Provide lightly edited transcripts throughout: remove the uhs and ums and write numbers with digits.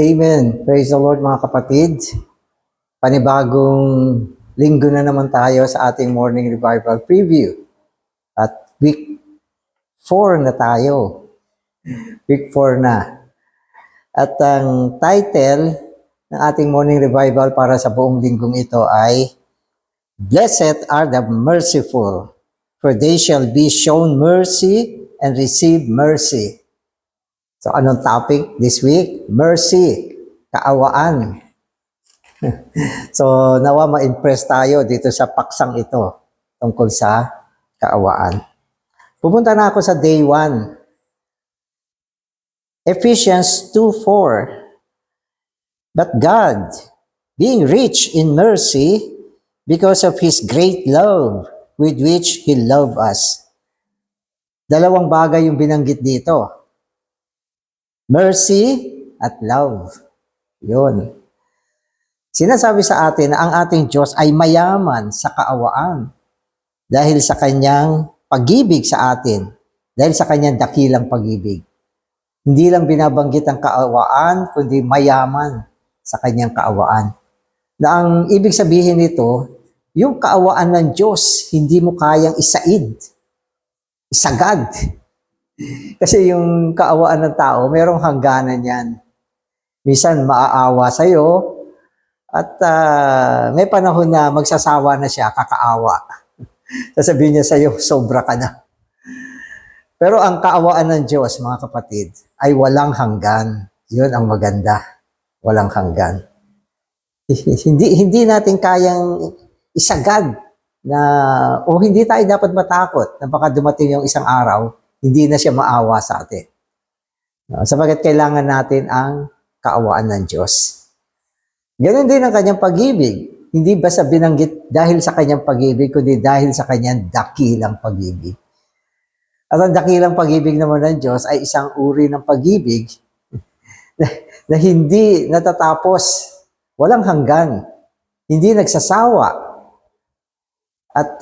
Amen. Praise the Lord mga kapatid. Panibagong linggo na naman tayo sa ating morning revival preview. At week 4 na tayo. Week 4 na. At ang title ng ating morning revival para sa buong linggong ito ay Blessed are the merciful, for they shall be shown mercy and receive mercy. So, anong topic this week? Mercy, kaawaan. So, nawa ma-impress tayo dito sa paksang ito tungkol sa kaawaan. Pupunta na ako sa day 1. Ephesians 2:4. But God, being rich in mercy, because of His great love with which He loved us. Dalawang bagay yung binanggit dito. Mercy at love. Yun. Sinasabi sa atin na ang ating Diyos ay mayaman sa kaawaan dahil sa kanyang pag-ibig sa atin, dahil sa kanyang dakilang pag-ibig. Hindi lang binabanggit ang kaawaan, kundi mayaman sa kanyang kaawaan. Na ang ibig sabihin nito, yung kaawaan ng Diyos, hindi mo kayang isaid, isagad. Kasi yung kaawaan ng tao, merong hangganan yan. Minsan maaawa sa'yo, at may panahon na magsasawa na siya, kakaawa. Sasabihin niya sa'yo, sobra ka na. Pero ang kaawaan ng Diyos, mga kapatid, ay walang hanggan. Yun ang maganda. Walang hanggan. Hindi natin kayang isagad na, o hindi tayo dapat matakot na baka dumating yung isang araw, hindi na siya maawa sa atin. Sapagat kailangan natin ang kaawaan ng Diyos. Ganon din ang kanyang pag-ibig. Hindi basta binanggit dahil sa kanyang pag-ibig, kundi dahil sa kanyang dakilang pag-ibig. At ang dakilang pag-ibig naman ng Diyos ay isang uri ng pag-ibig na hindi natatapos, walang hanggan, hindi nagsasawa, at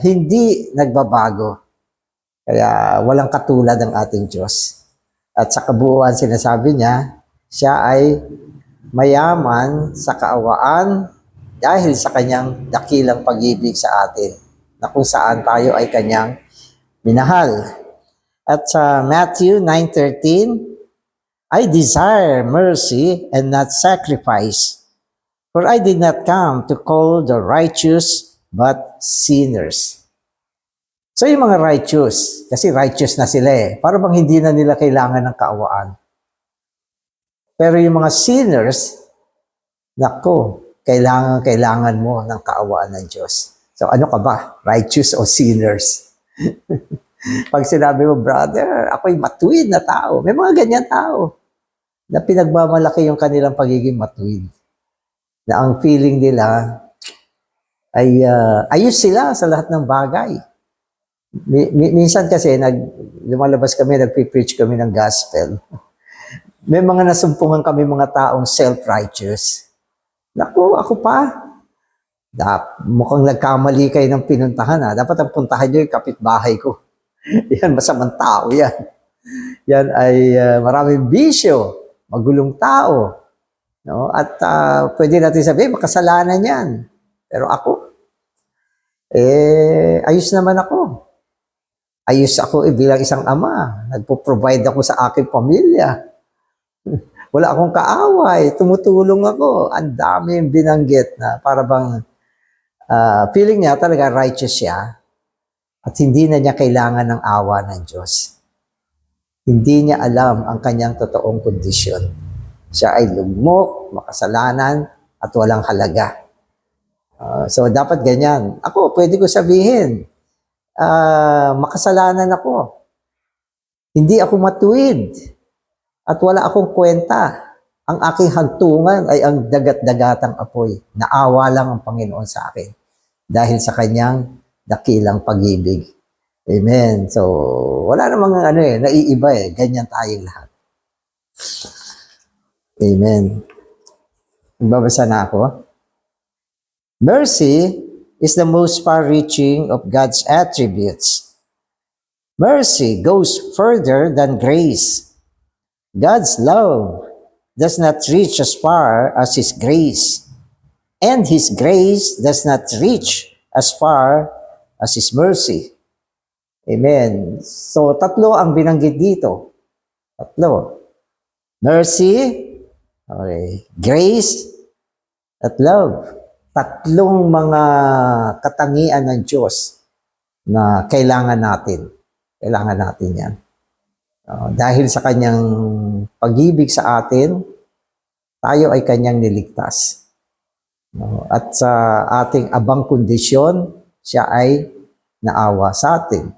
hindi nagbabago. Kaya walang katulad ang ating Diyos. At sa kabuuan sinasabi niya, siya ay mayaman sa kaawaan dahil sa kanyang dakilang pag-ibig sa atin, na kung saan tayo ay kanyang minahal. At sa Matthew 9:13, I desire mercy and not sacrifice, for I did not come to call the righteous but sinners. So yung mga righteous, kasi righteous na sila para bang hindi na nila kailangan ng kaawaan. Pero yung mga sinners, nako, kailangan mo ng kaawaan ng Diyos. So ano ka ba? Righteous o sinners? Pag sinabi mo, brother, ako'y matuwid na tao. May mga ganyan tao na pinagmamalaki yung kanilang pagiging matuwid. Na ang feeling nila ay ayos sila sa lahat ng bagay. Minsan kasi, lumalabas kami, nagpipreach kami ng gospel. May mga nasumpungan kami mga taong self-righteous. Naku, ako pa. Mukhang nagkamali kayo ng pinuntahan. Dapat ang puntahan nyo yung kapitbahay ko. Yan, masamang tao yan. Yan ay maraming bisyo, magulong tao. No? At pwede natin sabihin, makasalanan yan. Pero ako, ayos naman ako. Ayos ako bilang isang ama. Nagpo-provide ako sa aking pamilya. Wala akong kaaway. Tumutulong ako. Ang dami yung binanggit na para bang feeling niya talaga righteous siya at hindi na niya kailangan ng awa ng Diyos. Hindi niya alam ang kanyang totoong kondisyon. Siya ay lugmok, makasalanan, at walang halaga. So dapat ganyan. Ako, pwede ko sabihin, makasalanan ako. Hindi ako matuwid. At wala akong kwenta. Ang aking hantungan ay ang dagat-dagatang apoy. Naawa lang ang Panginoon sa akin. Dahil sa kanyang dakilang pag-ibig. Amen. So, wala namang naiiba Ganyan tayong lahat. Amen. Magbabasa na ako. Mercy is the most far-reaching of God's attributes. Mercy goes further than grace. God's love does not reach as far as His grace, and His grace does not reach as far as His mercy. Amen. So, tatlo ang binanggit dito. Tatlo. Mercy, okay, grace, at love. Tatlong mga katangian ng Diyos na kailangan natin. Kailangan natin yan. Dahil sa kanyang pag-ibig sa atin, tayo ay kanyang niligtas. At sa ating abang kondisyon, siya ay naawa sa atin.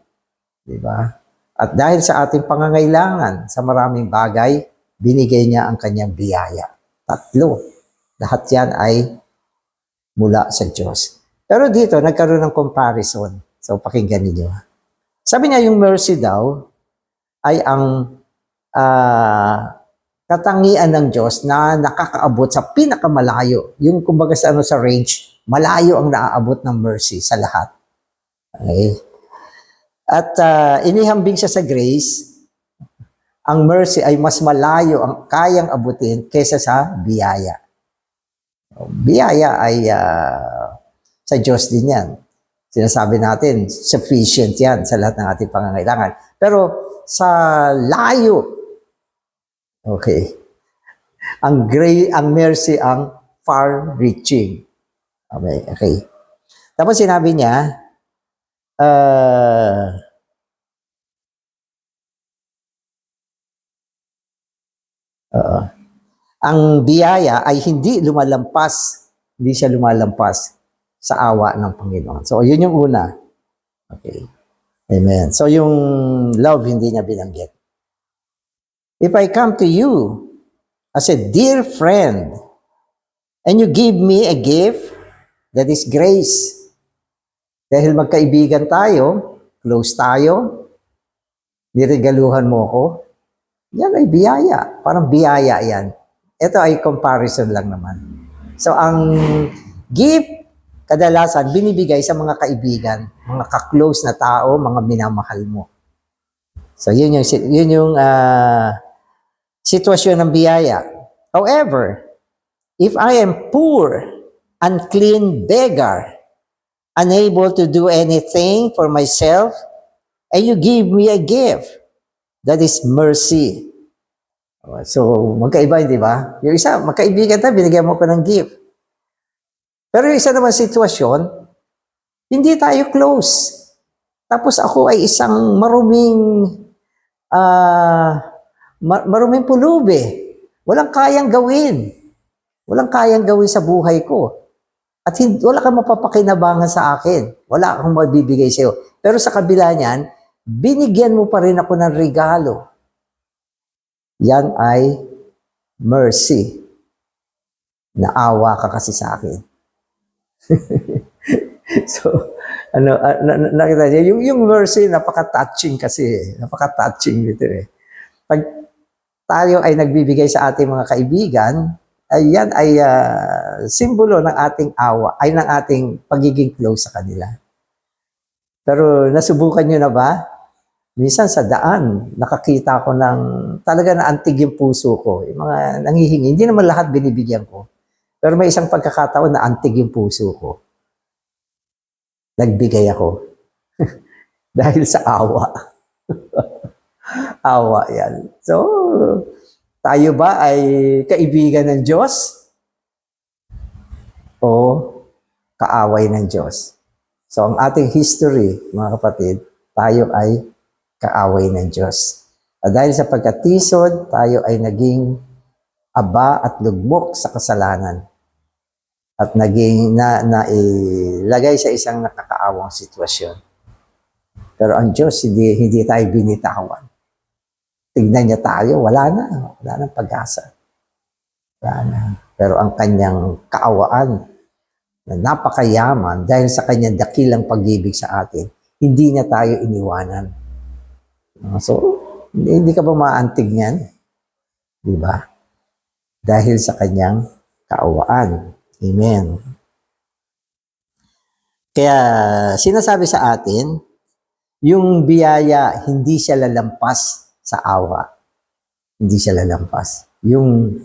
Diba? At dahil sa ating pangangailangan sa maraming bagay, binigay niya ang kanyang biyaya. Tatlo. Lahat yan ay mula sa Diyos. Pero dito, nagkaroon ng comparison. So, pakinggan niyo. Sabi niya, yung mercy daw ay ang katangian ng Diyos na nakakaabot sa pinakamalayo. Yung kumbaga sa range, malayo ang naaabot ng mercy sa lahat. Okay? At inihambing siya sa grace, ang mercy ay mas malayo ang kayang abutin kaysa sa biyaya. Biyaya ay sa Diyos din yan. Sinasabi natin, sufficient yan sa lahat ng ating pangangailangan. Pero sa layo, okay, ang mercy ang far-reaching. Okay. Tapos sinabi niya, ang biyaya ay hindi siya lumalampas sa awa ng Panginoon. So, yun yung una. Okay. Amen. So, yung love, hindi niya binanggit. If I come to you as a dear friend, and you give me a gift, that is grace. Dahil magkaibigan tayo, close tayo, niregaluhan mo ko, yan ay biyaya. Parang biyaya yan. Ito ay comparison lang naman. So, ang gift, kadalasan, binibigay sa mga kaibigan, mga ka-close na tao, mga minamahal mo. So, yun yung sitwasyon ng biyaya. However, if I am poor, unclean beggar, unable to do anything for myself, and you give me a gift, that is mercy. So, magkaiba, di ba? Yung isa, magkaibigan tayo, binigyan mo ko ng gift. Pero yung isa naman sitwasyon, hindi tayo close. Tapos ako ay isang maruming pulubi. Walang kayang gawin. Walang kayang gawin sa buhay ko. At wala kang mapapakinabangan sa akin. Wala akong mabibigay sa iyo. Pero sa kabila niyan, binigyan mo pa rin ako ng regalo. Yan ay mercy. Naawa ka kasi sa akin. So, nakita niyo, yung mercy, napaka-touching kasi. Napaka-touching dito eh. Pag tayo ay nagbibigay sa ating mga kaibigan, yan ay simbolo ng ating awa, ay ng ating pagiging close sa kanila. Pero nasubukan nyo na ba? Minsan sa daan, nakakita ko ng talaga na antig yung puso ko. Yung mga nanghihingi, hindi naman lahat binibigyan ko. Pero may isang pagkakataon na antig yung puso ko. Nagbigay ako. Dahil sa awa. Awa yan. So, tayo ba ay kaibigan ng Diyos? O kaaway ng Diyos? So, ang ating history, mga kapatid, tayo ay kaaway ng Diyos. At dahil sa pagkatisod, tayo ay naging aba at lugmok sa kasalanan. At naging nailagay sa isang nakakaawang sitwasyon. Pero ang Diyos, hindi tayo binitawan. Tignan niya tayo, wala nang pag-asa. Wala na. Pero ang kanyang kaawaan, na napakayaman, dahil sa kanyang dakilang pag-ibig sa atin, hindi niya tayo iniwanan. So, hindi ka ba maantig niyan? Di ba? Dahil sa kanyang kaawaan. Amen. Kaya, sinasabi sa atin, yung biyaya, hindi siya lalampas sa awa. Hindi siya lalampas. Yung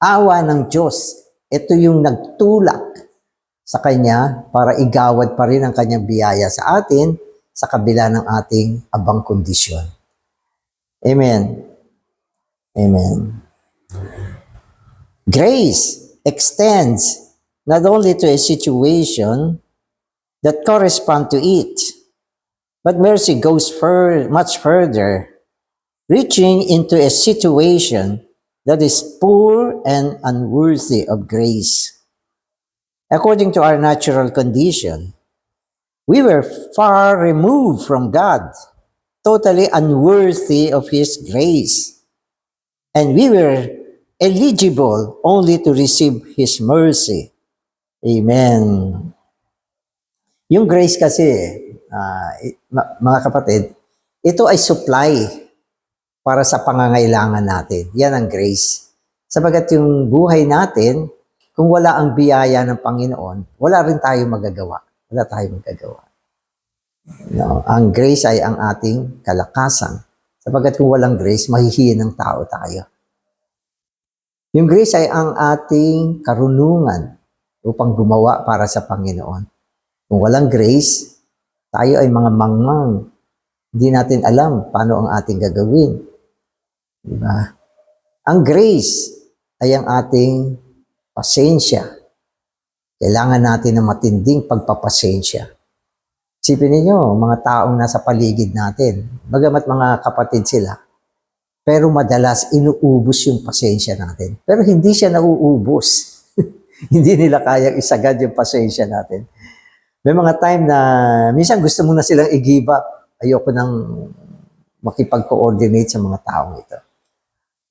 awa ng Diyos. Ito yung nagtulak sa Kanya para igawad pa rin ang Kanyang biyaya sa atin sa kabila ng ating abang kondisyon. Amen. Amen. Grace extends not only to a situation that correspond to it, but mercy goes much further, reaching into a situation that is poor and unworthy of grace. According to our natural condition, we were far removed from God, totally unworthy of His grace, and we were eligible only to receive His mercy. Amen. Yung grace kasi, mga kapatid, ito ay supply para sa pangangailangan natin. Yan ang grace. Sabagat yung buhay natin, kung wala ang biyaya ng Panginoon, wala rin tayo magagawa. Wala tayong magagawa. No? Ang grace ay ang ating kalakasan. Sabagat kung walang grace, mahihiyan ng tao tayo. Yung grace ay ang ating karunungan upang gumawa para sa Panginoon. Kung walang grace, tayo ay mga mangmang. Hindi natin alam paano ang ating gagawin. Diba? Ang grace ay ang ating pasensya. Kailangan natin ng matinding pagpapasensya. Isipin ninyo, mga taong nasa paligid natin, bagamat mga kapatid sila, pero madalas inuubos yung pasensya natin. Pero hindi siya nauubos. Hindi nila kayang isagad yung pasensya natin. May mga time na minsan gusto mo na silang i-give up. Ayoko nang makipag-coordinate sa mga taong ito.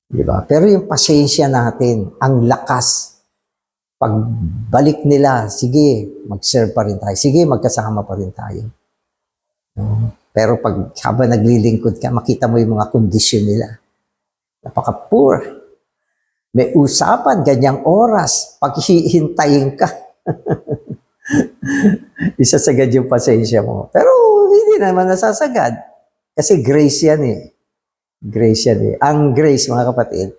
Diba? Pero yung pasensya natin, ang lakas. Pagbalik nila, sige, mag-serve pa rin tayo. Sige, magkasama pa rin tayo. Pero pag habang naglilingkod ka, makita mo yung mga kondisyon nila. Napaka-poor. May usapan, ganyang oras, paghihintayin ka. Isasagad yung pasensya mo. Pero hindi naman nasasagad. Kasi grace yan eh. Grace yan eh. Ang grace, mga kapatid,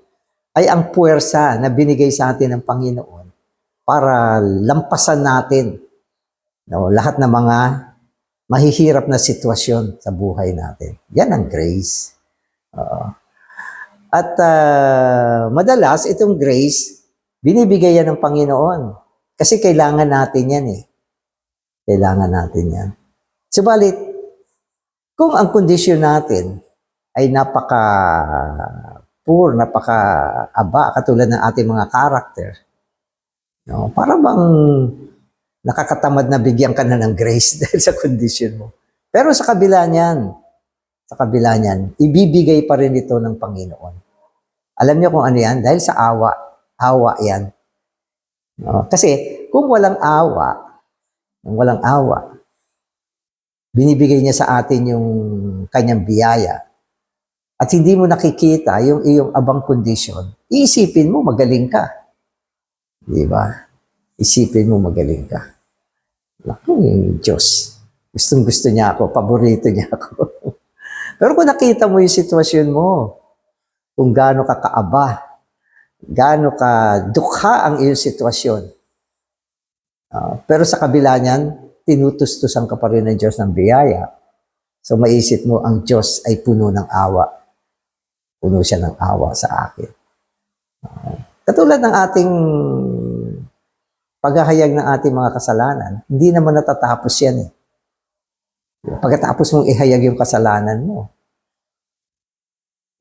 ay ang puwersa na binigay sa atin ng Panginoon para lampasan natin lahat ng mga mahihirap na sitwasyon sa buhay natin. Yan ang grace. At madalas, itong grace, binibigay yan ng Panginoon. Kasi kailangan natin yan eh. Kailangan natin yan. Subalit, kung ang kondisyon natin ay napaka-poor, napaka-aba, katulad ng ating mga karakter, para bang nakakatamad na bigyan ka na ng grace dahil sa kondisyon mo. Pero sa kabila niyan, ibibigay pa rin ito ng Panginoon. Alam niyo kung ano yan? Dahil sa awa. Awa yan. Kasi kung walang awa, binibigay niya sa atin yung kanyang biyaya at hindi mo nakikita yung iyong abang kondisyon, iisipin mo magaling ka. Di ba? Isipin mo magaling ka. Naku, yung Diyos. Gustong-gusto niya ako, paborito niya ako. Pero kung nakita mo yung sitwasyon mo, kung gaano ka kaaba, gaano ka dukha ang iyong sitwasyon. Pero sa kabila niyan, tinutustusan ka pa rin ng Diyos ng biyaya. So maisip mo, ang Diyos ay puno ng awa. Puno siya ng awa sa akin. Katulad ng ating paghahayag ng ating mga kasalanan, hindi naman natatapos yan eh. Pagkatapos mong ihayag yung kasalanan mo,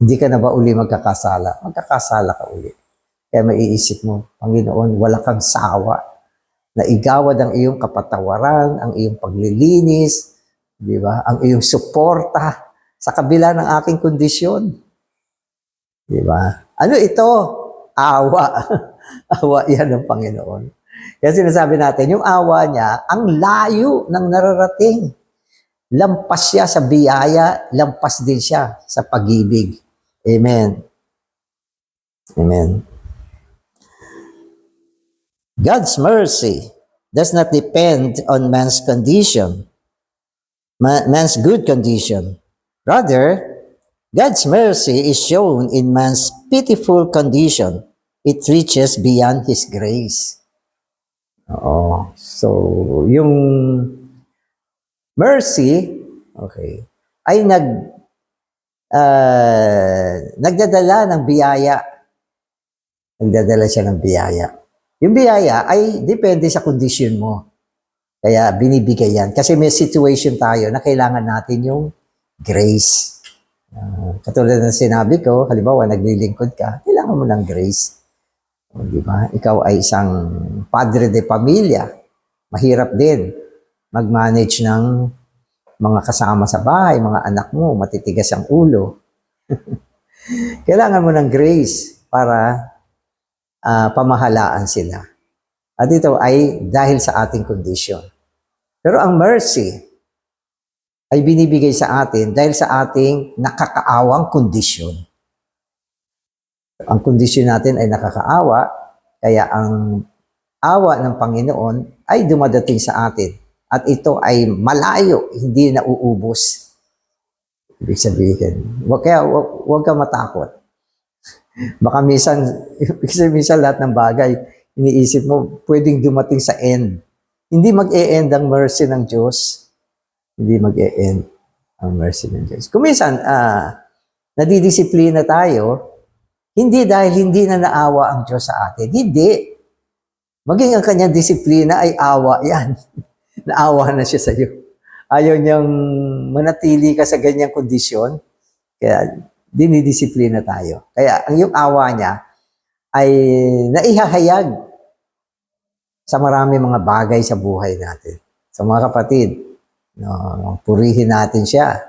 hindi ka na ba uli magkakasala? Magkakasala ka uli. Kaya maiisip mo, Panginoon, wala kang sawa na igawad ang iyong kapatawaran, ang iyong paglilinis, di ba? Ang iyong suporta sa kabila ng aking kondisyon. Di ba? Ano ito? Awa. Awa yan ng Panginoon. Kaya sinasabi natin, yung awa niya, ang layo ng nararating. Lampas siya sa biyaya, lampas din siya sa pag-ibig. Amen. Amen. God's mercy does not depend on man's condition, man's good condition. Rather, God's mercy is shown in man's pitiful condition it reaches beyond His grace. Oo. So, yung mercy, okay, ay nagdadala ng biyaya. Nagdadala siya ng biyaya. Yung biyaya ay depende sa kondisyon mo. Kaya binibigay yan. Kasi may situation tayo na kailangan natin yung grace. Katulad ng sinabi ko, halimbawa naglilingkod ka, kailangan mo ng grace. Di ba? Ikaw ay isang padre de pamilya. Mahirap din mag-manage ng mga kasama sa bahay, mga anak mo, matitigas ang ulo. Kailangan mo ng grace para pamahalaan sila. At ito ay dahil sa ating kondisyon. Pero ang mercy ay binibigay sa atin dahil sa ating nakakaawang kondisyon. Ang kondisyon natin ay nakakaawa, kaya ang awa ng Panginoon ay dumadating sa atin. At ito ay malayo, hindi nauubos. Ibig sabihin, wag ka matakot. Baka minsan lahat ng bagay, iniisip mo, pwedeng dumating sa end. Hindi mag-e-end ang mercy ng Diyos. Hindi mag-e-end ang mercy ng Diyos. Kung minsan, nadidisiplina tayo, hindi dahil hindi na naawa ang Diyos sa atin. Hindi. Maging ang kanyang disiplina ay awa yan. Naawa na siya sa iyo. Ayaw niyang manatili ka sa ganyang kondisyon. Kaya dinidisiplina tayo. Kaya ang yung awa niya ay naihahayag sa marami mga bagay sa buhay natin. Sa mga kapatid, purihin natin siya.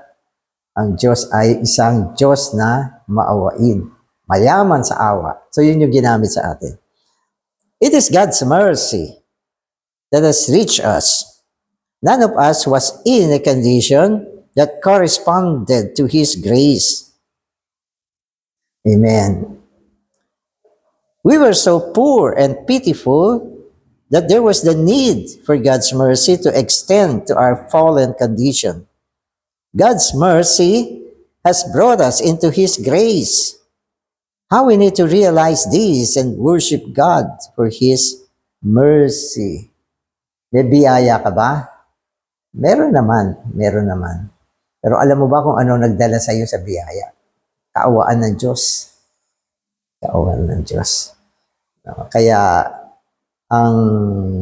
Ang Diyos ay isang Diyos na maawain. Mayaman sa awa. So yun yung ginamit sa atin. It is God's mercy that has reached us. None of us was in a condition that corresponded to His grace. Amen. We were so poor and pitiful that there was the need for God's mercy to extend to our fallen condition. God's mercy has brought us into His grace. How we need to realize this and worship God for His mercy. May biyaya ka ba? Meron naman. Pero alam mo ba kung ano nagdala sa iyo sa biyaya? Kaawaan ng Diyos. Kaawaan ng Diyos. Kaya ang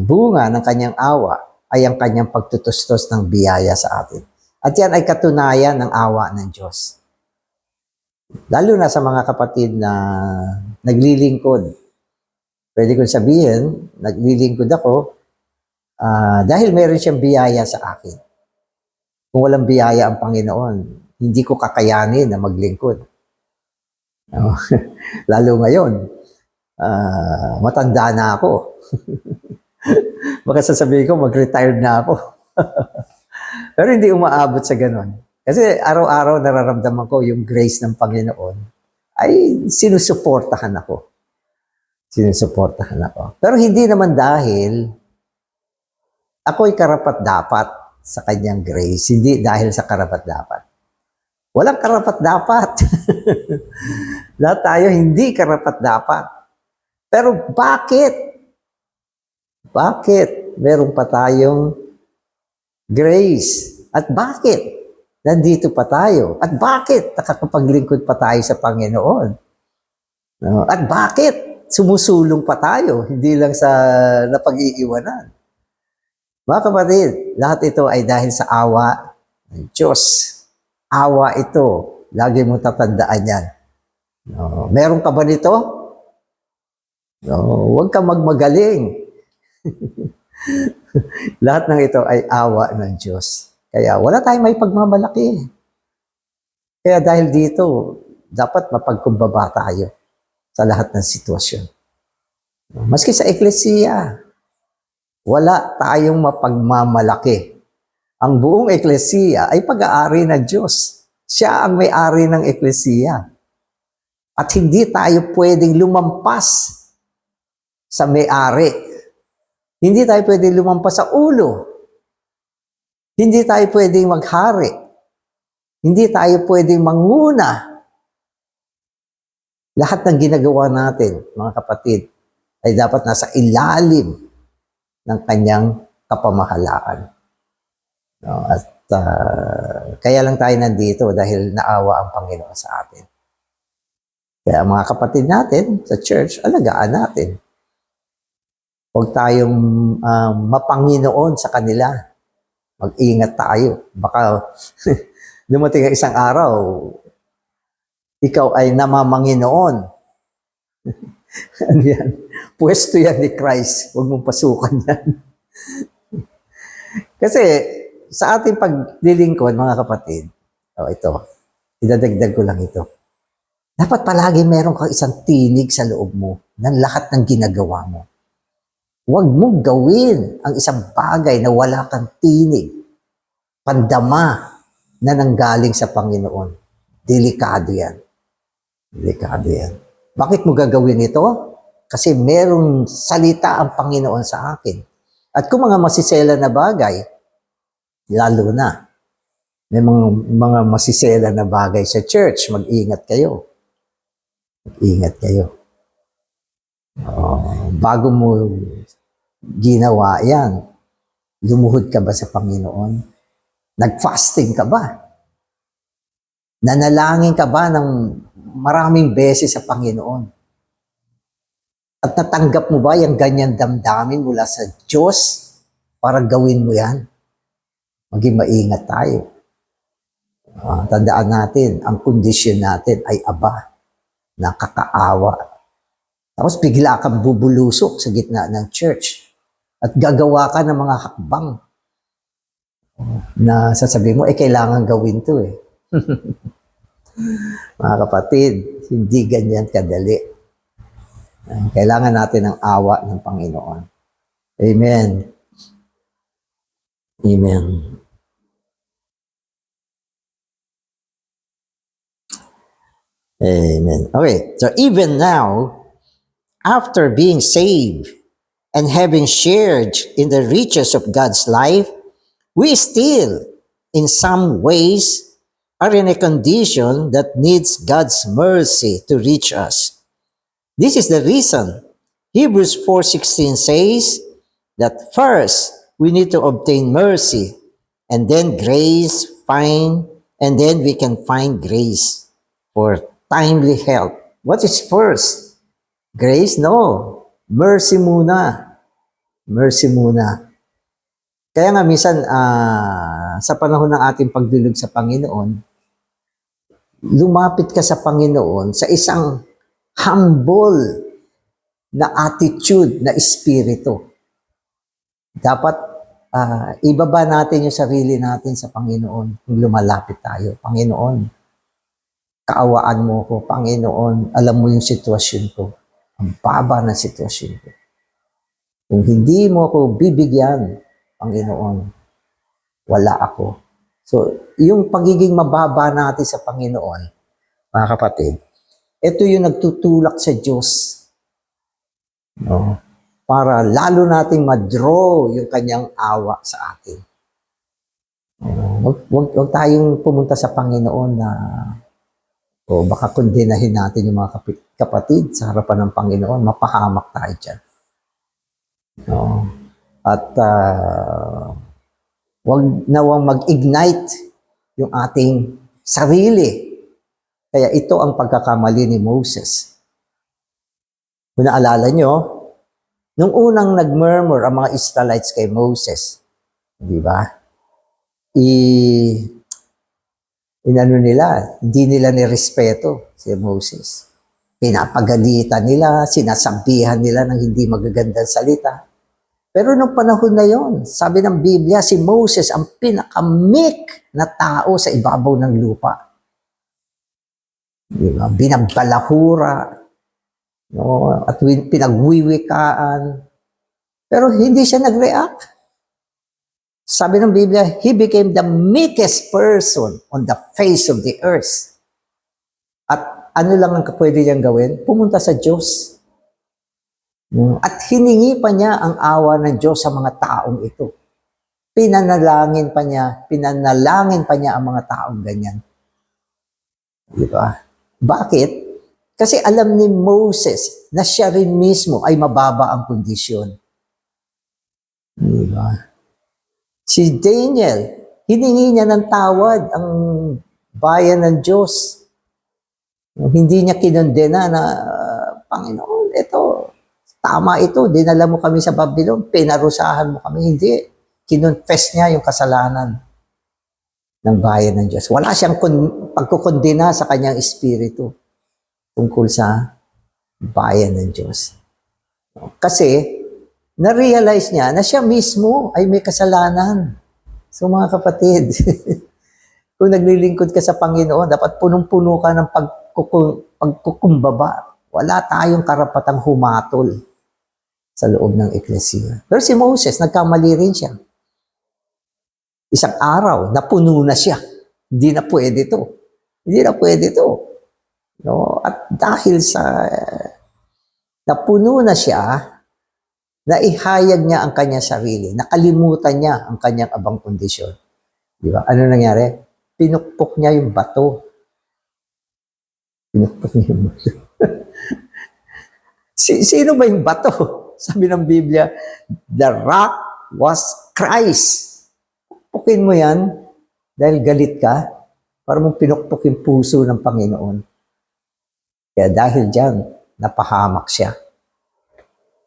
bunga ng kanyang awa ay ang kanyang pagtutustos ng biyaya sa atin. At yan ay katunayan ng awa ng Diyos. Lalo na sa mga kapatid na naglilingkod. Pwede kong sabihin, naglilingkod ako dahil meron siyang biyaya sa akin. Kung walang biyaya ang Panginoon, hindi ko kakayanin na maglingkod. Lalo ngayon, matanda na ako. Baka sasabihin ko, mag-retired na ako. Pero hindi umaabot sa ganon. Kasi araw-araw nararamdaman ko yung grace ng Panginoon ay sinusuportahan ako. Pero hindi naman dahil ako'y karapat-dapat sa kanyang grace, hindi dahil sa karapat-dapat. Walang karapat-dapat. Lahat tayo hindi karapat-dapat. Pero bakit? Bakit meron pa tayong grace? At bakit nandito pa tayo? At bakit nakakapaglingkod pa tayo sa Panginoon? At bakit sumusulong pa tayo? Hindi lang sa napag-iiwanan. Mga kapatid, lahat ito ay dahil sa awa ng Diyos. Awa ito. Lagi mong tatandaan yan. Meron ka ba nito? Huwag ka magmagaling. Lahat ng ito ay awa ng Diyos. Kaya wala tayong may pagmamalaki. Kaya dahil dito, dapat mapagkumbaba tayo sa lahat ng sitwasyon. Maski sa eklesiya, wala tayong mapagmamalaki. Ang buong eklesiya ay pag-aari ng Diyos. Siya ang may-ari ng eklesiya. At hindi tayo pwedeng lumampas sa may-ari. Hindi tayo pwedeng lumampas sa ulo. Hindi tayo pwedeng maghari. Hindi tayo pwedeng manguna. Lahat ng ginagawa natin, mga kapatid, ay dapat nasa ilalim ng kanyang kapamahalaan. No? At kaya lang tayo nandito dahil naawa ang Panginoon sa atin. Kaya mga kapatid natin sa church, alagaan natin. Huwag tayong mapanginoon sa kanila. Mag-ingat tayo. Baka dumating ang isang araw, ikaw ay namamanginoon. Ano yan? Pwesto yan ni Christ. Huwag mong pasukan yan. Kasi sa ating paglilingkod, mga kapatid, ito, idadagdag ko lang ito. Dapat palagi meron kang isang tinig sa loob mo ng lahat ng ginagawa mo. Huwag mong gawin ang isang bagay na wala kang tinig, pandama na nanggaling sa Panginoon. Delikado yan. Delikado yan. Bakit mo gagawin ito? Kasi merong salita ang Panginoon sa akin. At kung mga masisela na bagay, lalo na, may mga masisela na bagay sa church, mag-ingat kayo. Mag-ingat kayo. Bago mo ginawa yan, lumuhod ka ba sa Panginoon? Nag-fasting ka ba? Nanalangin ka ba ng maraming beses sa Panginoon? At natanggap mo ba yung ganyan damdamin mula sa Diyos para gawin mo yan? Maging maingat tayo. Tandaan natin, ang kondisyon natin ay aba, nakakaawa. Tapos bigla kang bubulusok sa gitna ng church at gagawa ka ng mga hakbang na sasabihin mo, kailangan gawin to eh. Mga kapatid, hindi ganyan kadali. Kailangan natin ng awa ng Panginoon. Amen. Amen. Amen. Okay, so even now, after being saved and having shared in the riches of God's life, we still, in some ways, are in a condition that needs God's mercy to reach us. This is the reason Hebrews 4:16 says that first we need to obtain mercy, and then grace, and then we can find grace for timely help. What is first? Grace? No. Mercy muna. Mercy muna. Kaya nga minsan, sa panahon ng ating pagdulog sa Panginoon, lumapit ka sa Panginoon sa isang humble na attitude, na espiritu. Dapat ibaba natin yung sarili natin sa Panginoon kung lumalapit tayo. Panginoon, kaawaan mo ko, Panginoon, alam mo yung sitwasyon ko. Ang baba ng sitwasyon ko. Kung hindi mo ako bibigyan, Panginoon, wala ako. So, yung pagiging mababa natin sa Panginoon, mga kapatid, ito yung nagtutulak sa Diyos. No? Para lalo nating ma-draw yung kanyang awa sa atin. Huwag tayong pumunta sa Panginoon na baka kondenahin natin yung mga kapatid sa harapan ng Panginoon, mapahamak tayo dyan. No? At huwag nawang mag-ignite yung ating sarili. Kaya ito ang pagkakamali ni Moses. Kung naalala nyo, nung unang nag-murmur ang mga Israelites kay Moses, di ba? Inano nila, hindi nila nirespeto si Moses. Pinapagalitan nila, sinasabihan nila ng hindi magagandang salita. Pero nung panahon na yon, sabi ng Biblia, si Moses ang pinakamik na tao sa ibabaw ng lupa. Diba? Binabalahura, no? At pinagwiwikaan. Pero hindi siya nag-react. Sabi ng Biblia, he became the meekest person on the face of the earth. At ano lang ang pwede niyang gawin? Pumunta sa Diyos. At hiningi pa niya ang awa ng Diyos sa mga taong ito. Pinanalangin pa niya ang mga taong ganyan. Di ba? Bakit? Kasi alam ni Moses na siya rin mismo ay mababa ang kondisyon. Diba? Si Daniel, hiningi niya ng tawad ang bayan ng Diyos. Hindi niya kinondena na, Panginoon, ito, tama ito, dinala mo kami sa Babylon, pinarusahan mo kami. Hindi. Kinonfess niya yung kasalanan ng bayan ng Diyos. Wala siyang pagkukondena sa kanyang espiritu tungkol sa bayan ng Diyos. Kasi, na-realize niya na siya mismo ay may kasalanan. So mga kapatid, kung naglilingkod ka sa Panginoon, dapat punong-puno ka ng pagkukumbaba. Wala tayong karapatang humatol sa loob ng eklesiya. Pero si Moses, nagkamali rin siya. Isang araw, napuno na siya. Hindi na pwede to. Hindi na pwede to. No? At dahil sa napuno na siya, naihayag niya ang kanyang sarili. Nakalimutan niya ang kanyang abang kondisyon. Di ba? Ano nangyari? Pinukpok niya yung bato. Pinukpok niya yung bato. Sino ba yung bato? Sabi ng Biblia, the rock was Christ. Pukpukin mo yan dahil galit ka para mong pinukpok yung puso ng Panginoon. Kaya dahil dyan, napahamak siya.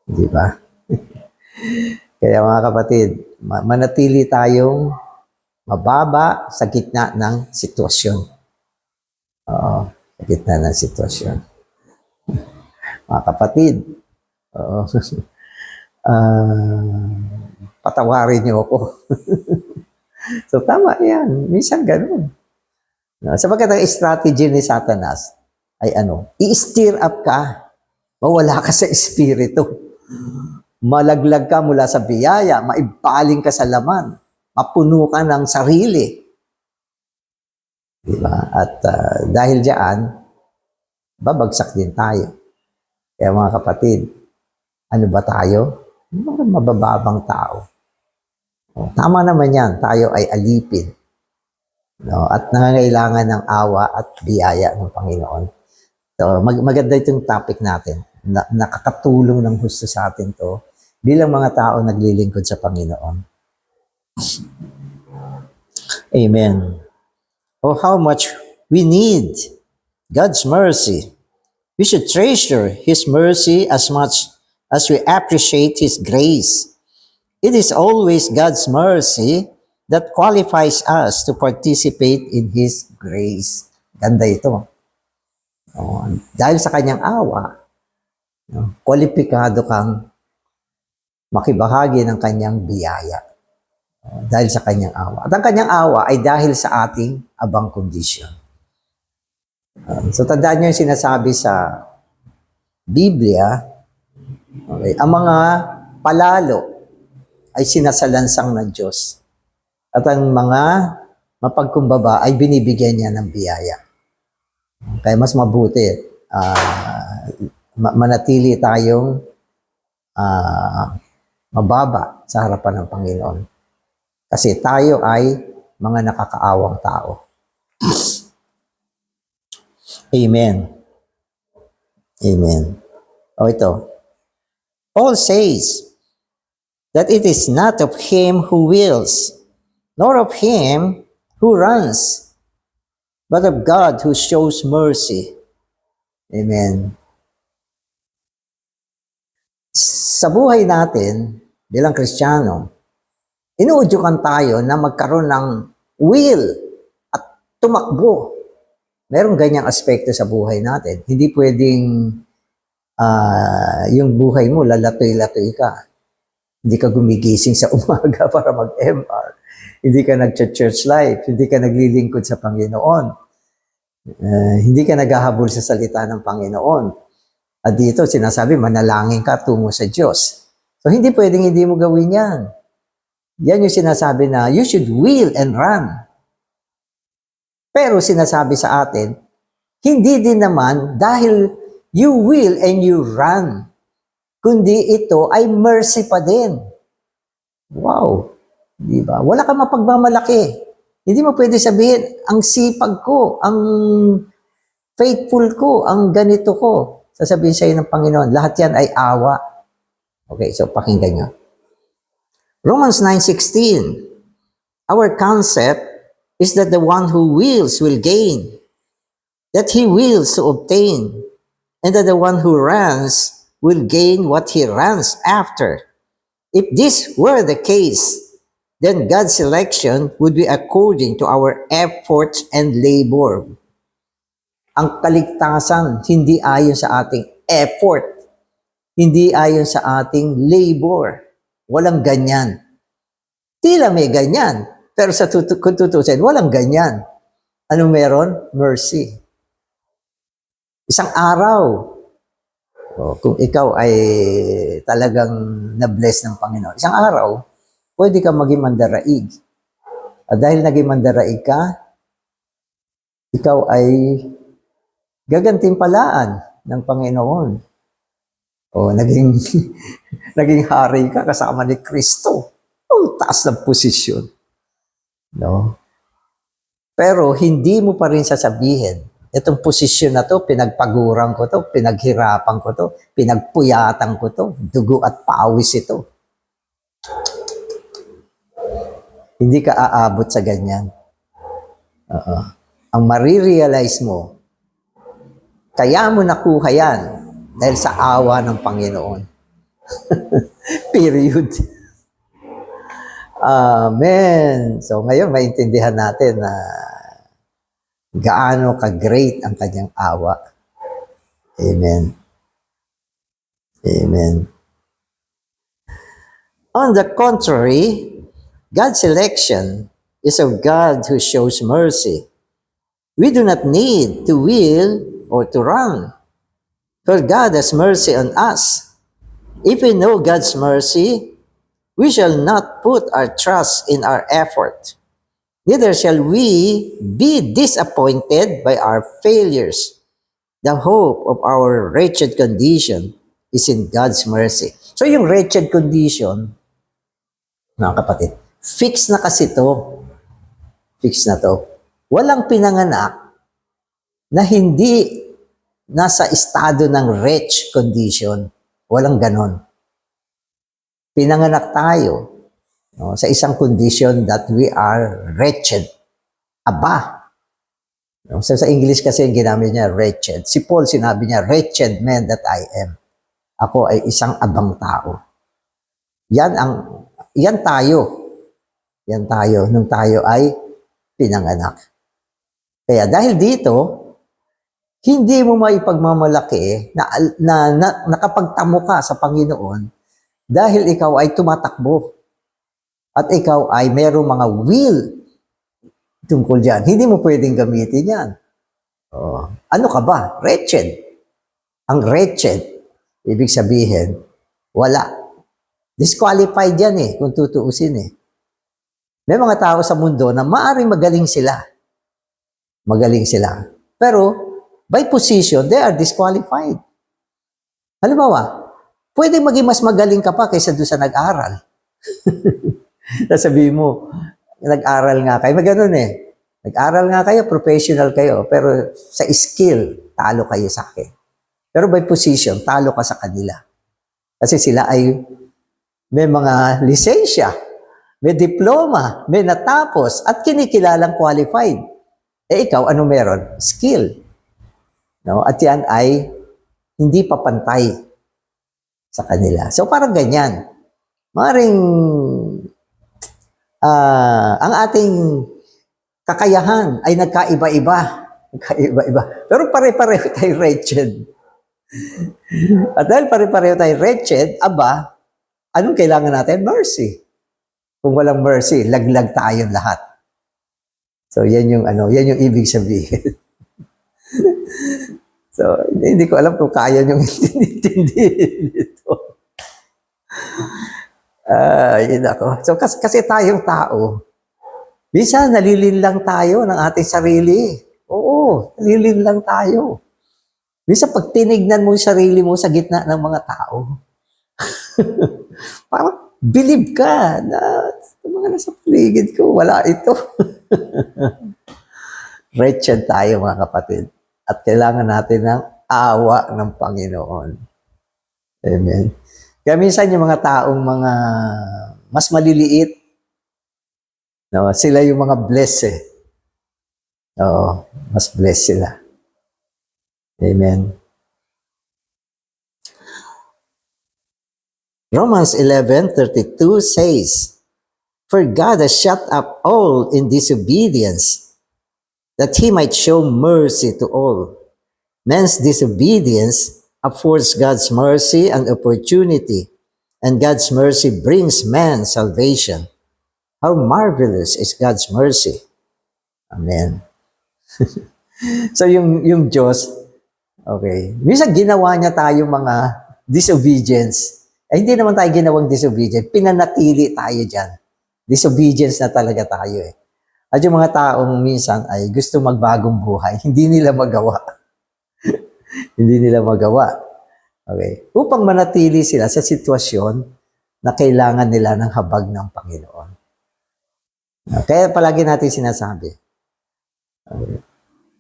Di ba? Kaya mga kapatid, manatili tayong mababa sa gitna ng sitwasyon. Oo, sa gitna ng sitwasyon. Mga kapatid, patawarin niyo ako. So tama yan, minsan ganun. Sapagkat ang strategy ni Satanas ay i-stir up ka, mawala ka sa espiritu. Malaglag ka mula sa biyaya, maibaling ka sa laman, mapuno ka ng sarili. Diba? At dahil diyan, babagsak din tayo. Kaya mga kapatid, ano ba tayo? Mga mabababang tao. Tama naman yan, tayo ay alipin. No? At nangangailangan ng awa at biyaya ng Panginoon. So, maganda itong topic natin. Nakakatulong ng husto sa atin to bilang mga tao naglilingkod sa Panginoon. Amen. Oh, how much we need God's mercy. We should treasure His mercy as much as we appreciate His grace. It is always God's mercy that qualifies us to participate in His grace. Ganda ito. Dahil sa kanyang awa, kwalipikado kang makibahagi ng kanyang biyaya. Dahil sa kanyang awa. At ang kanyang awa ay dahil sa ating abang kondisyon. So tandaan nyo yung sinasabi sa Biblia, okay, ang mga palalo ay sinasalansang ng Diyos. At ang mga mapagkumbaba ay binibigyan niya ng biyaya. Kaya mas mabuti, manatili tayong mababa sa harapan ng Panginoon. Kasi tayo ay mga nakakaawang tao. Amen. Amen. O ito. Paul says that it is not of him who wills, nor of him who runs, but of God who shows mercy. Amen. Sa buhay natin, bilang Kristiyano, inuudyukan tayo na magkaroon ng will at tumakbo. Merong ganyang aspekto sa buhay natin. Hindi pwedeng yung buhay mo, lalatoy-latoy ka. Hindi ka gumigising sa umaga para mag-MR. Hindi ka nag-church life. Hindi ka naglilingkod sa Panginoon. Hindi ka naghahabol sa salita ng Panginoon. At dito, sinasabi, manalangin ka tungo sa Diyos. So, hindi pwedeng hindi mo gawin yan. Yan yung sinasabi na, you should will and run. Pero sinasabi sa atin, hindi din naman dahil you will and you run, kundi ito ay mercy pa din. Wow! Di ba? Wala kang mapagmamalaki. Hindi mo pwede sabihin, ang sipag ko, ang Faithful ko, ang ganito ko. Sasabihin sa'yo ng Panginoon, lahat yan ay awa. Okay, so pakinggan nyo. Romans 9:16. Our concept is that the one who wills will gain, that he wills to obtain, and that the one who runs will gain what he runs after. If this were the case, then God's selection would be according to our efforts and labor. Ang kaligtasan hindi ayon sa ating effort, hindi ayon sa ating labor. Walang ganyan. Tila may ganyan, pero kung tutusin, walang ganyan. Ano meron? Mercy. Isang araw, kung ikaw ay talagang na-bless ng Panginoon, isang araw, pwede ka maging mandaraig. At dahil naging mandaraig ka, ikaw ay gagantimpalaan ng Panginoon. O, naging, naging hari ka kasama ni Kristo. O, taas ng posisyon. No? Pero hindi mo pa rin sasabihin, itong posisyon na to, pinagpaguran ko to, pinaghirapan ko to, pinagpuyatan ko to, dugo at pawis ito. Hindi ka aabot sa ganyan. Ang marirealize mo, kaya mo nakuha yan dahil sa awa ng Panginoon. Period. Amen. So ngayon, maintindihan natin na gaano ka-great ang kanyang awa. Amen. Amen. On the contrary, God's election is of God who shows mercy. We do not need to will or to run, for God has mercy on us. If we know God's mercy, we shall not put our trust in our effort. Neither shall we be disappointed by our failures. The hope of our wretched condition is in God's mercy. So yung wretched condition, mga kapatid, fix na kasi to. Fix na to. Walang pinanganak na hindi nasa estado ng wretched condition. Walang ganon. Pinanganak tayo, no, sa isang condition that we are wretched. Aba. No? So, sa English kasi ginamit niya wretched. Si Paul sinabi niya, wretched man that I am. Ako ay isang abang tao. Yan tayo. Yan tayo nung tayo ay pinanganak. Kaya dahil dito, hindi mo maipagmamalaki na nakapagtamo ka sa Panginoon dahil ikaw ay tumatakbo. At ikaw ay mayroong mga will tungkol dyan. Hindi mo pwedeng gamitin yan. Ano ka ba? Wretched. Ang wretched, ibig sabihin, wala. Disqualified yan kung tutuusin May mga tao sa mundo na maaaring magaling sila. Magaling sila. Pero, by position, they are disqualified. Halimbawa, pwede maging mas magaling ka pa kaysa doon sa nag-aral. Sasabihin mo, nag-aral nga kayo. May ganun Nag-aral nga kayo, professional kayo, pero sa skill, talo kayo sa akin. Pero by position, talo ka sa kanila. Kasi sila ay may mga lisensya, may diploma, may natapos, at kinikilalang qualified. Ikaw, ano meron? Skill. No? At yan ay hindi papantay sa kanila. So parang ganyan. Maring ang ating kakayahan ay nagkaiba-iba. Nagkaiba-iba. Pero pare-pareho tayo wretched. At dahil pare-pareho tayo wretched, aba, anong kailangan natin? Mercy. Kung walang mercy, laglag tayo lahat. So yan yung yan yung ibig sabihin. So hindi ko alam kung kaya nyo intindihin ito. Yun ako. So kasi tayong tao, minsan nalilin lang tayo ng ating sarili. Oo, nalilin lang tayo. Minsan pag tinignan mo yung sarili mo sa gitna ng mga tao, parang believe ka na mga nasa paligid ko, wala ito. Wretched tayo mga kapatid. At kailangan natin ng awa ng Panginoon. Amen. Kaya minsan yung mga taong mga mas maliliit, no, sila yung mga blessed eh. Oo, mas blessed sila. Amen. Romans 11:32 says, "For God has shut up all in disobedience, that he might show mercy to all. Man's disobedience affords God's mercy and opportunity, and God's mercy brings man salvation. How marvelous is God's mercy." Amen. So yung Diyos, okay, minsan ginawa niya tayong mga disobedience. Hindi naman tayo ginawang disobedient, pinanatili tayo dyan. Disobedience na talaga tayo eh. At yung mga taong minsan ay gusto magbagong buhay, hindi nila magawa. Hindi nila magawa. Okay. Upang manatili sila sa sitwasyon na kailangan nila ng habag ng Panginoon. Kaya palagi natin sinasabi, okay,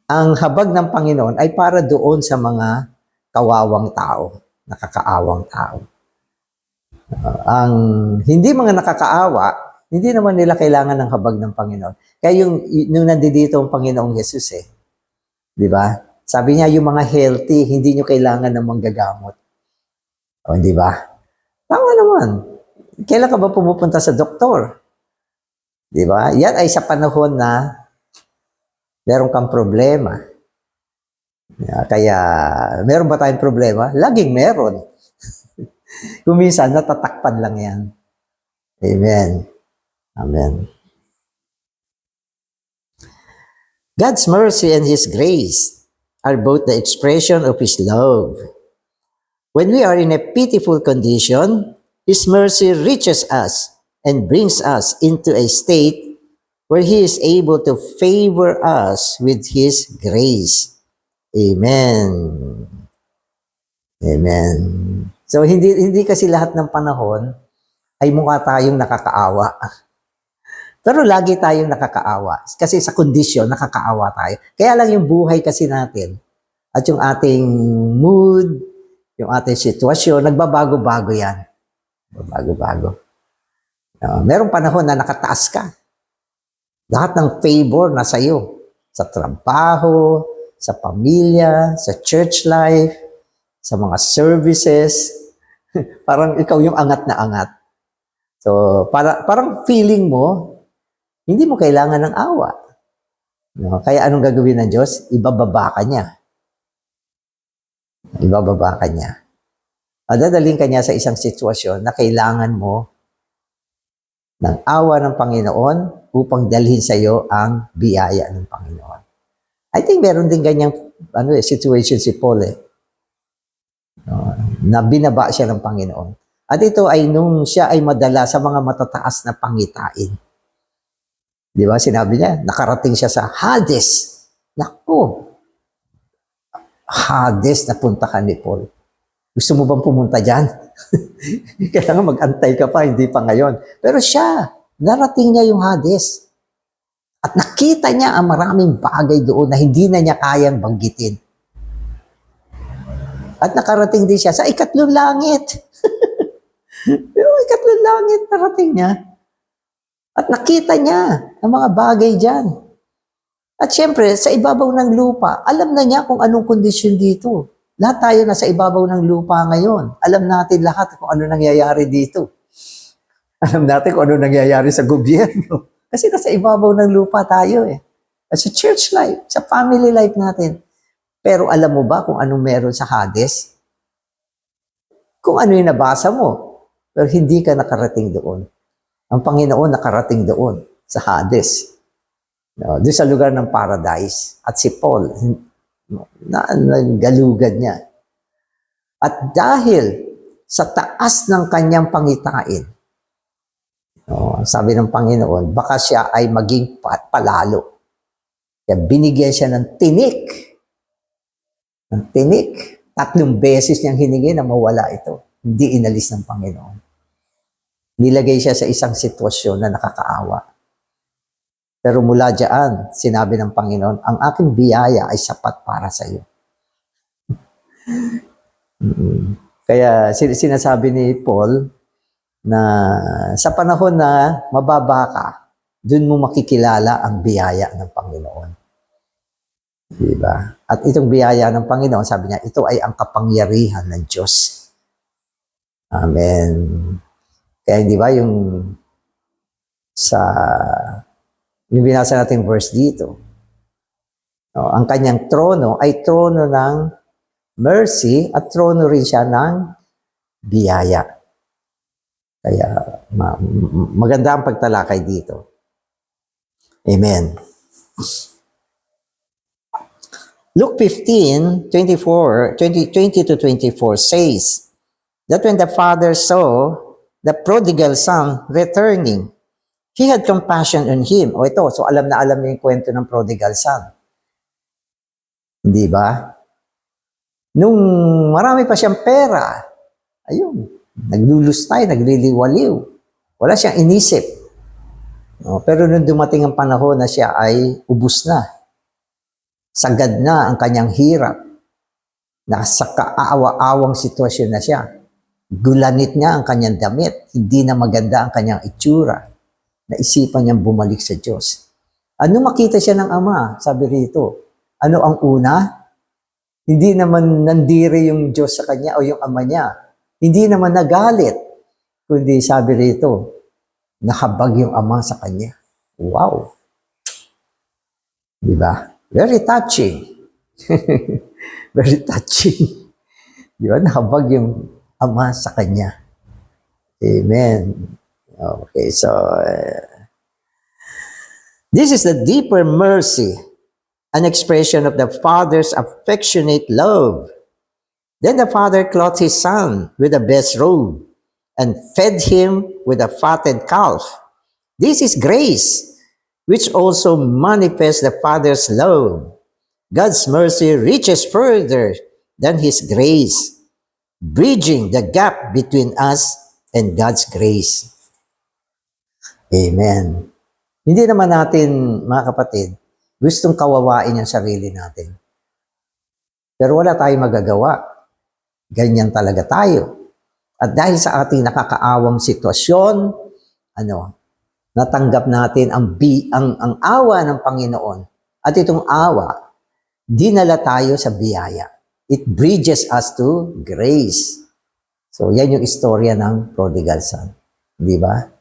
ang habag ng Panginoon ay para doon sa mga kawawang tao, nakakaawang tao. Ang hindi mga nakakaawa, hindi naman nila kailangan ng habag ng Panginoon. Kaya yung nandito ang Panginoong Jesus eh. Di ba? Sabi niya, yung mga healthy, hindi nyo kailangan ng manggagamot. O, di ba? Tama naman. Kailan ka ba pumupunta sa doktor? Di ba? Yan ay sa panahon na meron kang problema. Kaya, meron ba tayong problema? Laging meron. Kung minsan, natatakpan lang yan. Amen. Amen. God's mercy and His grace are both the expression of His love. When we are in a pitiful condition, His mercy reaches us and brings us into a state where He is able to favor us with His grace. Amen. Amen. So, hindi kasi lahat ng panahon ay mukha tayong nakakaawa. Pero lagi tayong nakakaawa. Kasi sa kondisyon, nakakaawa tayo. Kaya lang yung buhay kasi natin at yung ating mood, yung ating sitwasyon, nagbabago-bago yan. Nagbabago-bago. Merong panahon na nakataas ka. Lahat ng favor nasa iyo. Sa trabaho, sa pamilya, sa church life, sa mga services. Parang ikaw yung angat na angat. So, parang feeling mo, hindi mo kailangan ng awa. No? Kaya anong gagawin ng Diyos? Ibababa ka niya. Ibababa ka niya. Dadaling ka niya sa isang sitwasyon na kailangan mo ng awa ng Panginoon upang dalhin sa iyo ang biyaya ng Panginoon. I think meron din ganyang situation si Paul eh. Na binaba siya ng Panginoon. At ito ay nung siya ay madala sa mga matataas na pangitain. Di ba? Sinabi niya, nakarating siya sa Hades. Naku! Hades, napunta ka ni Paul. Gusto mo bang pumunta dyan? Kailangan mag-antay ka pa, hindi pa ngayon. Pero siya, narating niya yung Hades. At nakita niya ang maraming bagay doon na hindi na niya kayang banggitin. At nakarating din siya sa ikatlong langit. Pero ikatlong langit, narating niya. At nakita niya ang mga bagay dyan. At syempre, sa ibabaw ng lupa, alam na niya kung anong kondisyon dito. Lahat tayo nasa ibabaw ng lupa ngayon. Alam natin lahat kung ano nangyayari dito. Alam natin kung ano nangyayari sa gobyerno. Kasi nasa ibabaw ng lupa tayo eh. At sa church life, sa family life natin. Pero alam mo ba kung anong meron sa Hades? Kung ano yung nabasa mo. Pero hindi ka nakarating doon. Ang Panginoon nakarating doon sa Hades. No, doon sa lugar ng paradise. At si Paul, nagalugan niya. At dahil sa taas ng kanyang pangitain, no, sabi ng Panginoon, baka siya ay maging palalo. Kaya binigyan siya ng tinik. Ng tinik. 3 beses niyang hiningi na mawala ito. Hindi inalis ng Panginoon. Nilagay siya sa isang sitwasyon na nakakaawa. Pero mula diyan, sinabi ng Panginoon, ang aking biyaya ay sapat para sa iyo. Kaya sinasabi ni Paul na sa panahon na mababa ka, doon mo makikilala ang biyaya ng Panginoon. Diba? At itong biyaya ng Panginoon, sabi niya, ito ay ang kapangyarihan ng Diyos. Amen. Kaya di ba yung binasa nating verse dito, ang kanyang trono ay trono ng mercy at trono rin siya ng biyaya. Kaya maganda ang pagtalakay dito. Amen. Luke 15, 20 to 24 says that when the father saw the prodigal son returning, he had compassion on him. O ito, so alam na alam niyo yung kwento ng prodigal son. Hindi ba? Nung marami pa siyang pera, ayun, naglulustay, nagliliwaliw. Wala siyang inisip. Pero nung dumating ang panahon na siya ay ubus na, sagad na ang kanyang hirap, nasa kaawa-awang sitwasyon na siya, gulanit niya ang kanyang damit, hindi na maganda ang kanyang itsura, naisipan niyang bumalik sa Diyos. Ano makita siya ng ama? Sabi rito, ano ang una? Hindi naman nandiri yung Diyos sa kanya o yung ama niya. Hindi naman nagalit, kundi sabi rito, nahabag yung ama sa kanya. Wow! Diba? Very touching. Very touching. Diba? Nahabag yung ama sa kanya. Amen. Okay, so this is the deeper mercy, an expression of the Father's affectionate love. Then the Father clothed his son with the best robe and fed him with a fatted calf. This is grace, which also manifests the Father's love. God's mercy reaches further than His grace, bridging the gap between us and God's grace. Amen. Hindi naman natin, mga kapatid, gustong kawawain ang sarili natin. Pero wala tayong magagawa. Ganyan talaga tayo. At dahil sa ating nakakaawang sitwasyon, natanggap natin ang awa ng Panginoon. At itong awa, dinala tayo sa biyaya. It bridges us to grace. So, yan yung istorya ng prodigal son. Di ba?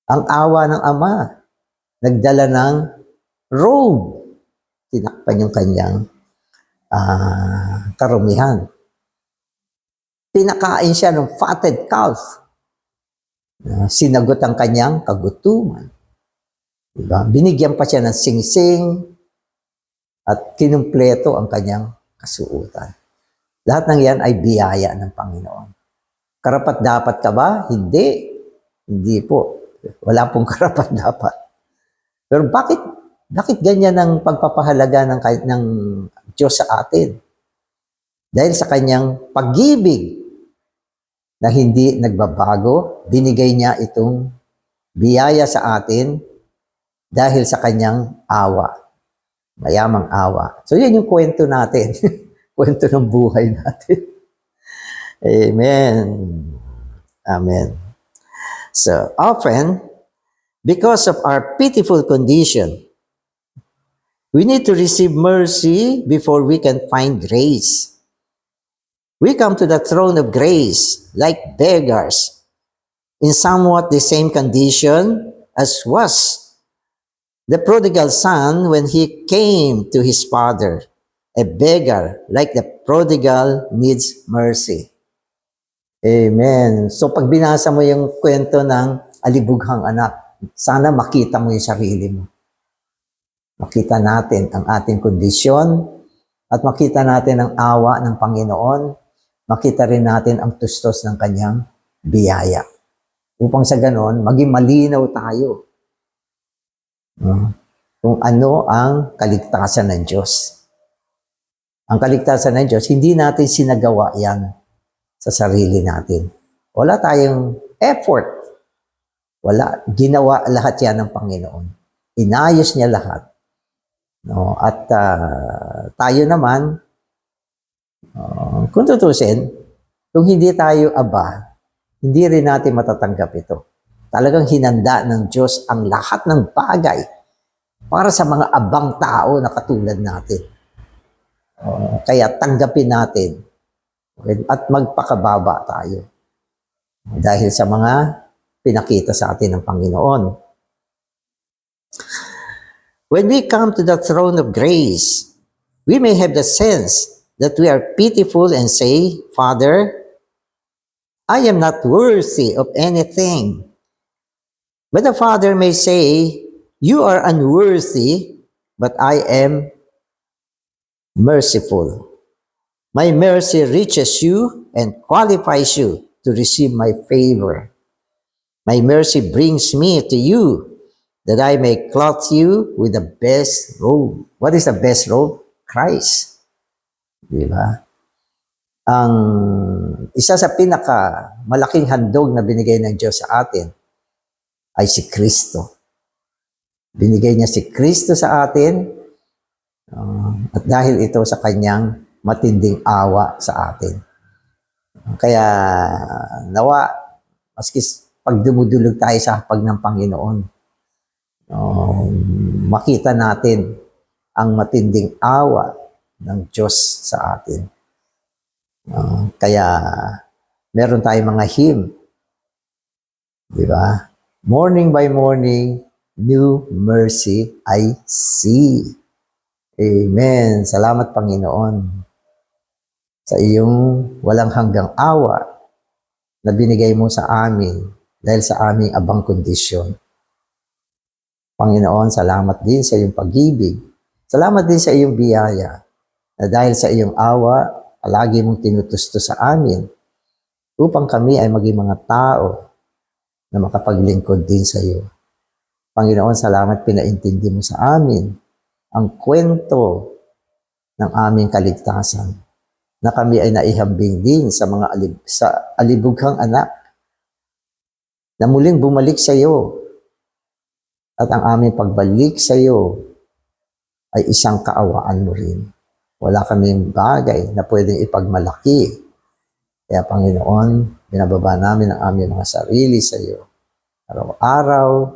Ang awa ng ama, nagdala ng robe. Tinakpan yung kanyang karumihan. Pinakain siya ng fatted calf. Sinagot ang kanyang kagutuman. Diba? Binigyan pa siya ng singsing at kinumpleto ang kanyang kasuutan. Lahat ng yan ay biyaya ng Panginoon. Karapat dapat ka ba? Hindi. Hindi po. Wala pong karapat dapat. Pero bakit ganyan ang pagpapahalaga ng Diyos sa atin? Dahil sa kanyang pag-ibig na hindi nagbabago, binigay niya itong biyaya sa atin dahil sa kanyang awa. Mayamang awa. So, yan yung kwento natin. Kwento ng buhay natin. Amen. Amen. So, often, because of our pitiful condition, we need to receive mercy before we can find grace. We come to the throne of grace like beggars in somewhat the same condition as was the prodigal son when he came to his father. A beggar like the prodigal needs mercy. Amen. So pag binasa mo yung kwento ng alibughang anak, sana makita mo yung sarili mo. Makita natin ang ating kondisyon at makita natin ang awa ng Panginoon. Makita rin natin ang tustos ng kanyang biyaya. Upang sa ganon, maging malinaw tayo kung ano ang kaligtasan ng Diyos. Ang kaligtasan ng Diyos, hindi natin sinagawa yan sa sarili natin. Wala tayong effort. Wala. Ginawa lahat yan ng Panginoon. inayos niya lahat. No? At tayo naman, kung tutusin, kung hindi tayo aba, hindi rin natin matatanggap ito. Talagang hinanda ng Diyos ang lahat ng bagay para sa mga abang tao na katulad natin. Kaya tanggapin natin at magpakababa tayo dahil sa mga pinakita sa atin ng Panginoon. When we come to the throne of grace, we may have the sense that we are pitiful and say, Father, I am not worthy of anything. But the Father may say, you are unworthy, but I am merciful. My mercy reaches you and qualifies you to receive my favor. My mercy brings me to you that I may clothe you with the best robe. What is the best robe? Christ. Diba? Ang isa sa pinaka malaking handog na binigay ng Diyos sa atin ay si Kristo. Binigay niya si Kristo sa atin at dahil ito sa kanyang matinding awa sa atin. Kaya nawa, maski pag dumudulog tayo sa hapag ng Panginoon, makita natin ang matinding awa ng Diyos sa atin. Kaya meron tayong mga hymn, di ba? Morning by morning, new mercy I see. Amen. Salamat, Panginoon, sa iyong walang hanggang awa na binigay mo sa amin dahil sa aming abang kondisyon. Panginoon, salamat din sa iyong pag-ibig. Salamat din sa iyong biyaya na dahil sa iyong awa, palagi mong tinutusto sa amin upang kami ay maging mga tao na makapaglingkod din sa iyo. Panginoon, salamat pinaintindi mo sa amin ang kwento ng aming kaligtasan na kami ay naihambing din sa mga alibughang anak na muling bumalik sa iyo at ang aming pagbalik sa iyo ay isang kaawaan mo rin. Wala kaming bagay na pwedeng ipagmalaki. Kaya Panginoon, binababa namin ang aming mga sarili sa iyo. Araw-araw,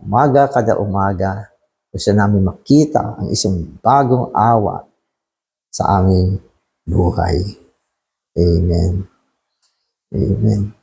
umaga kada umaga, gusto namin makita ang isang bagong awa sa aming buhay. Amen. Amen.